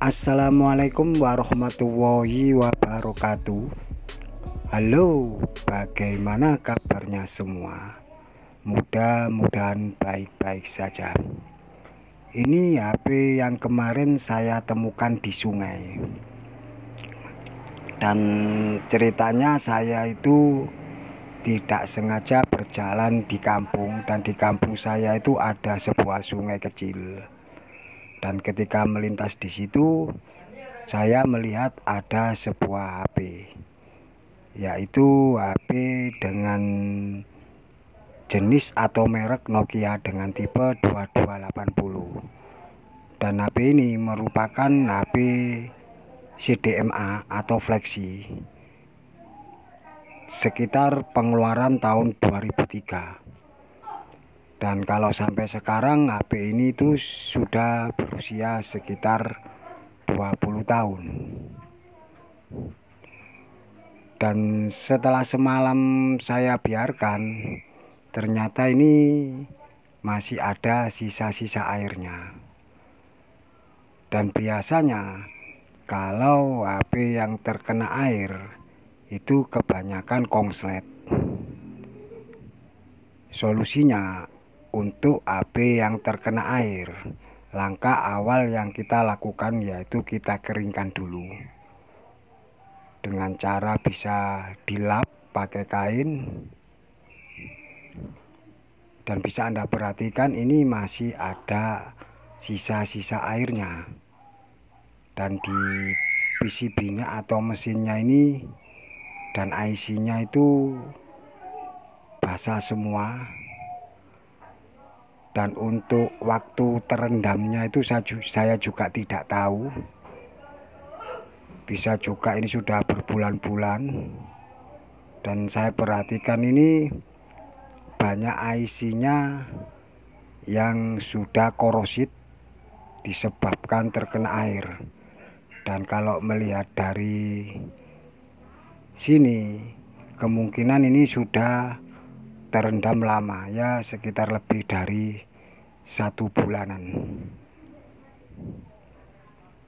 Assalamualaikum warahmatullahi wabarakatuh. Halo, bagaimana kabarnya semua? Mudah-mudahan baik-baik saja. Ini HP yang kemarin saya temukan di sungai. Dan ceritanya saya itu tidak sengaja berjalan di kampung, dan di kampung saya itu ada sebuah sungai kecil. Dan ketika melintas di situ, saya melihat ada sebuah HP, yaitu HP dengan jenis atau merek Nokia dengan tipe 2280. Dan HP ini merupakan HP CDMA atau Flexi, sekitar pengeluaran tahun 2003. Dan kalau sampai sekarang HP ini tuh sudah berusia sekitar 20 tahun. Dan setelah semalam saya biarkan, ternyata ini masih ada sisa-sisa airnya. Dan biasanya kalau HP yang terkena air itu kebanyakan konslet. Solusinya untuk HP yang terkena air, langkah awal yang kita lakukan yaitu kita keringkan dulu. Dengan cara bisa dilap pakai kain. Dan bisa Anda perhatikan ini masih ada sisa-sisa airnya. Dan di PCB-nya atau mesinnya ini dan IC-nya itu basah semua. Dan untuk waktu terendamnya itu saya juga tidak tahu. Bisa juga ini sudah berbulan-bulan. Dan saya perhatikan ini banyak IC-nya yang sudah korosit disebabkan terkena air. Dan kalau melihat dari sini, kemungkinan ini sudah terendam lama, ya sekitar lebih dari 1 bulanan.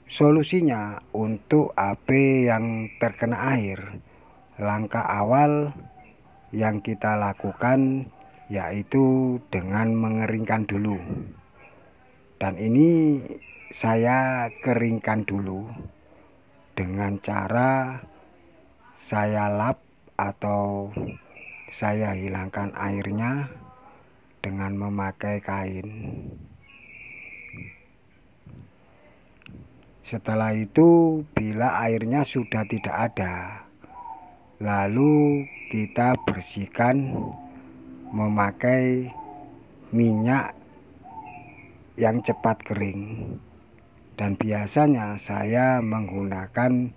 Solusinya untuk HP yang terkena air, langkah awal yang kita lakukan yaitu dengan mengeringkan dulu. Dan ini saya keringkan dulu dengan cara saya lap atau saya hilangkan airnya dengan memakai kain. Setelah itu, bila airnya sudah tidak ada, lalu kita bersihkan memakai minyak yang cepat kering. Dan biasanya saya menggunakan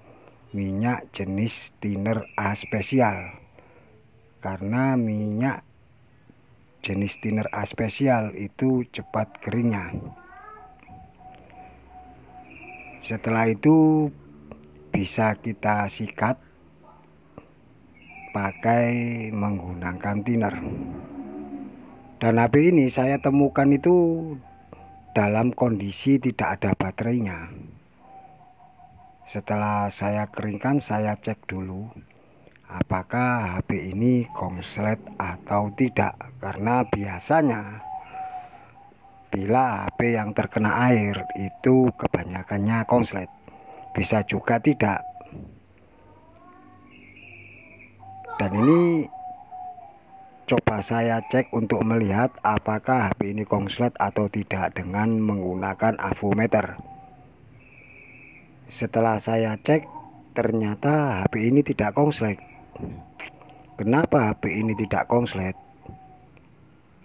minyak jenis thinner A spesial, karena minyak jenis thinner A spesial itu cepat keringnya. Setelah itu bisa kita sikat pakai menggunakan thinner. Dan HP ini saya temukan itu dalam kondisi tidak ada baterainya. Setelah saya keringkan, saya cek dulu apakah HP ini konslet atau tidak, karena biasanya bila HP yang terkena air itu kebanyakannya konslet, bisa juga tidak. Dan ini coba saya cek untuk melihat apakah HP ini konslet atau tidak dengan menggunakan avometer. Setelah saya cek, ternyata HP ini tidak konslet. Kenapa HP ini tidak konslet?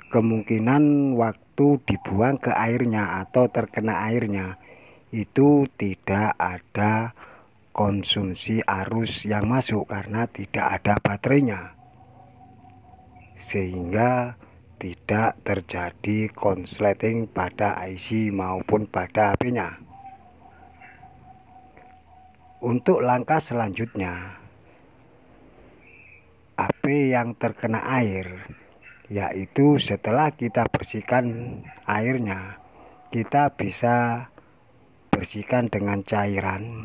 Kemungkinan waktu dibuang ke airnya atau terkena airnya itu tidak ada konsumsi arus yang masuk karena tidak ada baterainya, sehingga tidak terjadi konsleting pada IC maupun pada HP-nya. Untuk langkah selanjutnya, HP yang terkena air, yaitu setelah kita bersihkan airnya, kita bisa bersihkan dengan cairan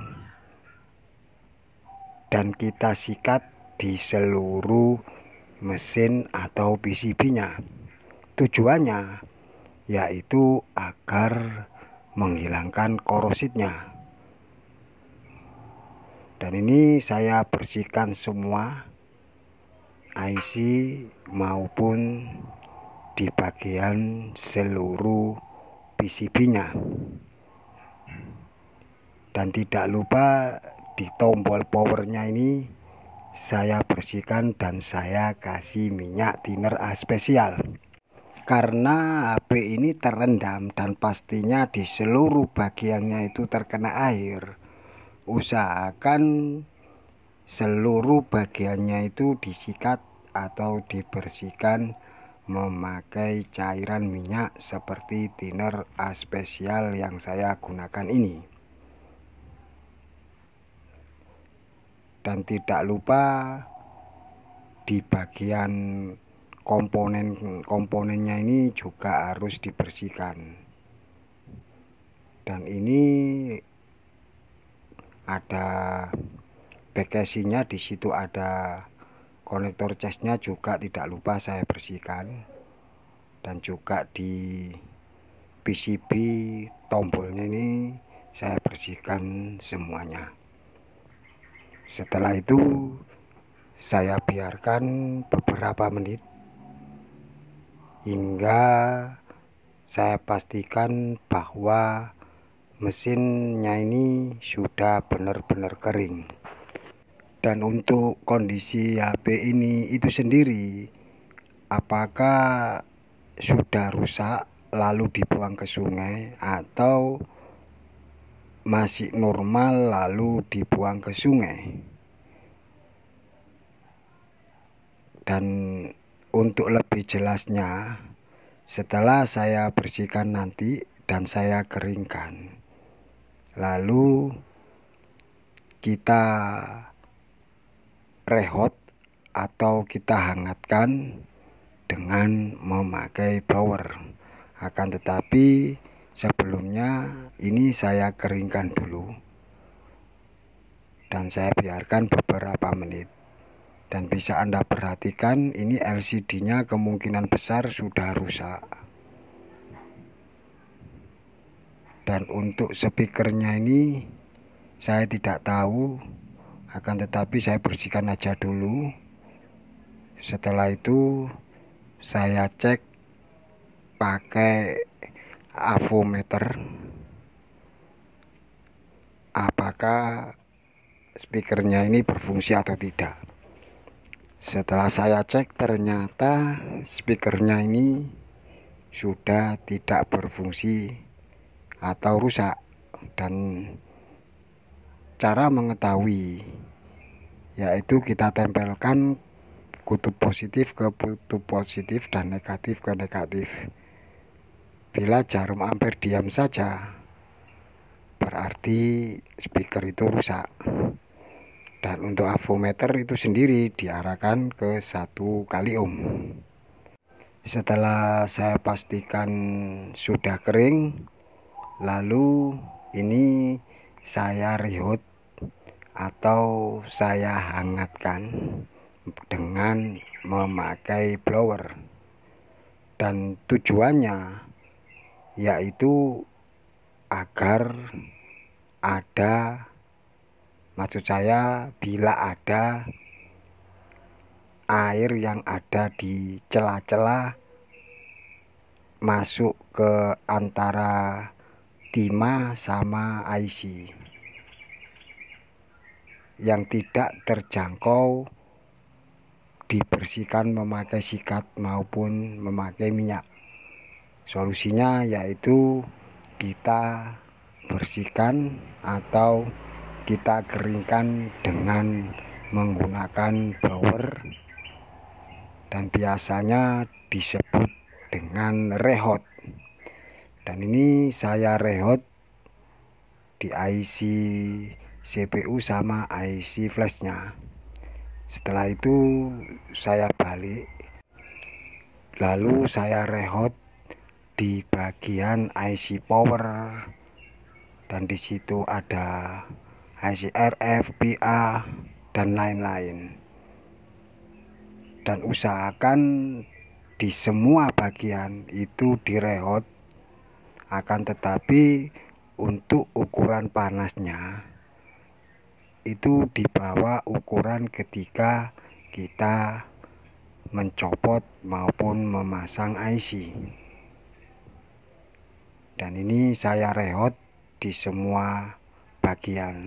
dan kita sikat di seluruh mesin atau PCB-nya. Tujuannya yaitu agar menghilangkan korositnya. Dan ini saya bersihkan semua IC maupun di bagian seluruh PCB-nya. Dan tidak lupa di tombol powernya ini saya bersihkan dan saya kasih minyak thinner spesial. Karena HP ini terendam dan pastinya di seluruh bagiannya itu terkena air, usahakan seluruh bagiannya itu disikat atau dibersihkan memakai cairan minyak seperti thinner spesial yang saya gunakan ini. Dan tidak lupa di bagian komponennya ini juga harus dibersihkan. Dan ini ada back casingnya, di situ ada konektor casnya juga tidak lupa saya bersihkan. Dan juga di PCB tombolnya ini saya bersihkan semuanya. Setelah itu saya biarkan beberapa menit hingga saya pastikan bahwa mesinnya ini sudah benar-benar kering. Dan untuk kondisi HP ini itu sendiri, apakah sudah rusak lalu dibuang ke sungai atau masih normal lalu dibuang ke sungai. Dan untuk lebih jelasnya, setelah saya bersihkan nanti dan saya keringkan, lalu kita rehot atau kita hangatkan dengan memakai blower. Akan tetapi sebelumnya ini saya keringkan dulu dan saya biarkan beberapa menit. Dan bisa Anda perhatikan ini LCD-nya kemungkinan besar sudah rusak. Dan untuk speakernya ini saya tidak tahu, akan tetapi saya bersihkan aja dulu. Setelah itu saya cek pakai avometer apakah speakernya ini berfungsi atau tidak. Setelah saya cek, ternyata speakernya ini sudah tidak berfungsi atau rusak. Dan cara mengetahui yaitu kita tempelkan kutub positif ke kutub positif dan negatif ke negatif. Bila jarum ampere diam saja, berarti speaker itu rusak. Dan untuk avometer itu sendiri diarahkan ke 1 kali ohm. Setelah saya pastikan sudah kering, lalu ini saya rehoot atau saya hangatkan dengan memakai blower, dan tujuannya yaitu agar maksud saya bila ada air yang ada di celah-celah masuk ke antara timah sama IC yang tidak terjangkau, dibersihkan memakai sikat maupun memakai minyak. Solusinya yaitu kita bersihkan atau kita keringkan dengan menggunakan blower, dan biasanya disebut dengan rehoot. Dan ini saya rehoot di IC CPU sama IC flashnya. Setelah itu saya balik, lalu saya rehoot di bagian IC power, dan di situ ada IC RF, PA dan lain-lain. Dan usahakan di semua bagian itu direhoot, akan tetapi untuk ukuran panasnya itu di bawah ukuran ketika kita mencopot maupun memasang IC. Dan ini saya rehoot di semua bagian.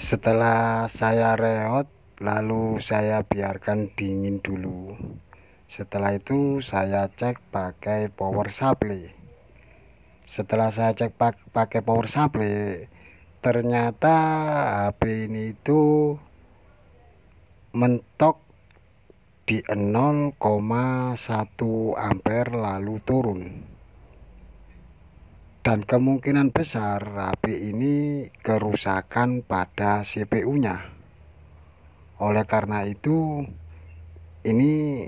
Setelah saya rehoot, lalu saya biarkan dingin dulu. Setelah itu saya cek pakai power supply. Setelah saya cek pakai power supply, ternyata HP ini itu mentok di 0,1 ampere lalu turun. Dan kemungkinan besar HP ini kerusakan pada CPU-nya. Oleh karena itu, ini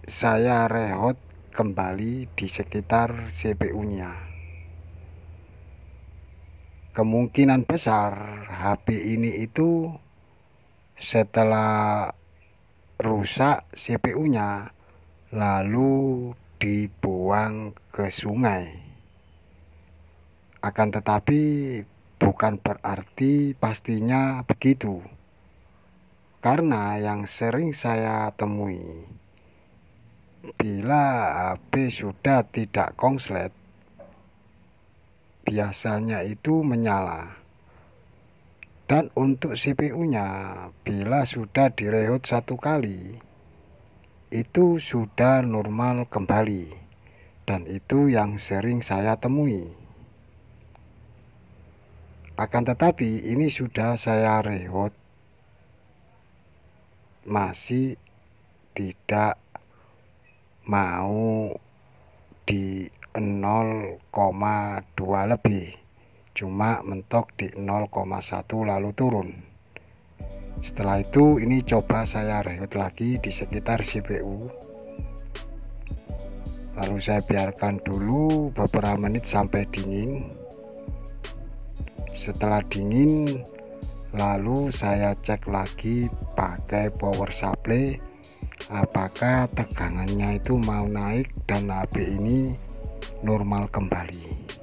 saya rehout kembali di sekitar CPU-nya. Kemungkinan besar HP ini itu setelah rusak CPU-nya lalu dibuang ke sungai. Akan tetapi bukan berarti pastinya begitu. Karena yang sering saya temui, bila HP sudah tidak konslet, biasanya itu menyala. Dan untuk CPU-nya, bila sudah direhout 1 kali, itu sudah normal kembali. Dan itu yang sering saya temui. Akan tetapi ini sudah saya rehout, masih tidak mau di 0,2 lebih, cuma mentok di 0,1 lalu turun. Setelah itu ini coba saya rehout lagi di sekitar CPU, lalu saya biarkan dulu beberapa menit sampai dingin. Setelah dingin, lalu saya cek lagi pakai power supply apakah tegangannya itu mau naik dan HP ini normal kembali.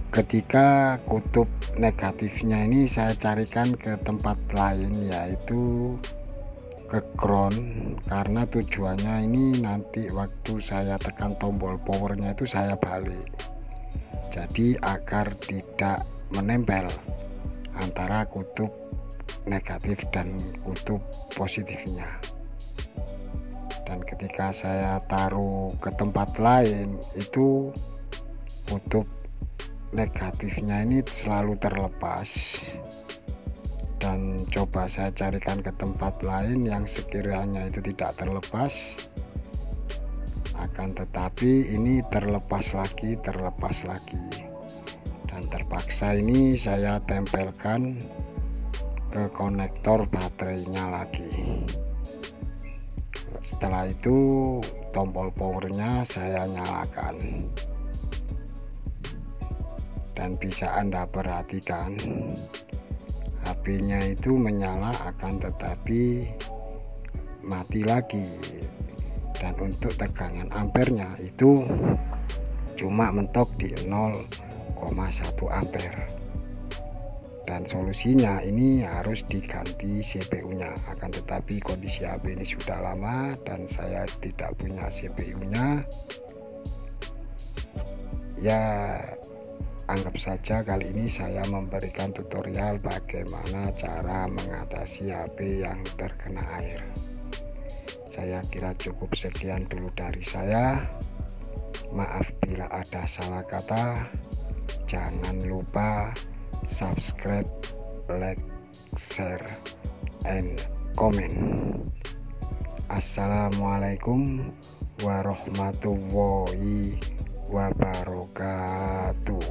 Ketika kutub negatifnya ini saya carikan ke tempat lain, yaitu ke ground, karena tujuannya ini nanti waktu saya tekan tombol powernya itu saya balik, jadi agar tidak menempel antara kutub negatif dan kutub positifnya. Dan ketika saya taruh ke tempat lain, itu kutub negatifnya ini selalu terlepas. Dan coba saya carikan ke tempat lain yang sekiranya itu tidak terlepas, akan tetapi ini terlepas lagi. Dan terpaksa ini saya tempelkan ke konektor baterainya lagi. Setelah itu tombol powernya saya nyalakan. Dan bisa Anda perhatikan, HP-nya itu menyala akan tetapi mati lagi. Dan untuk tegangan ampernya itu cuma mentok di 0,1 ampere. Dan solusinya ini harus diganti CPU-nya. Akan tetapi kondisi HP ini sudah lama dan saya tidak punya CPU-nya. Ya, anggap saja kali ini saya memberikan tutorial bagaimana cara mengatasi HP yang terkena air. Saya kira cukup sekian dulu dari saya. Maaf bila ada salah kata. Jangan lupa subscribe, like, share, and comment. Assalamualaikum warahmatullahi wabarakatuh.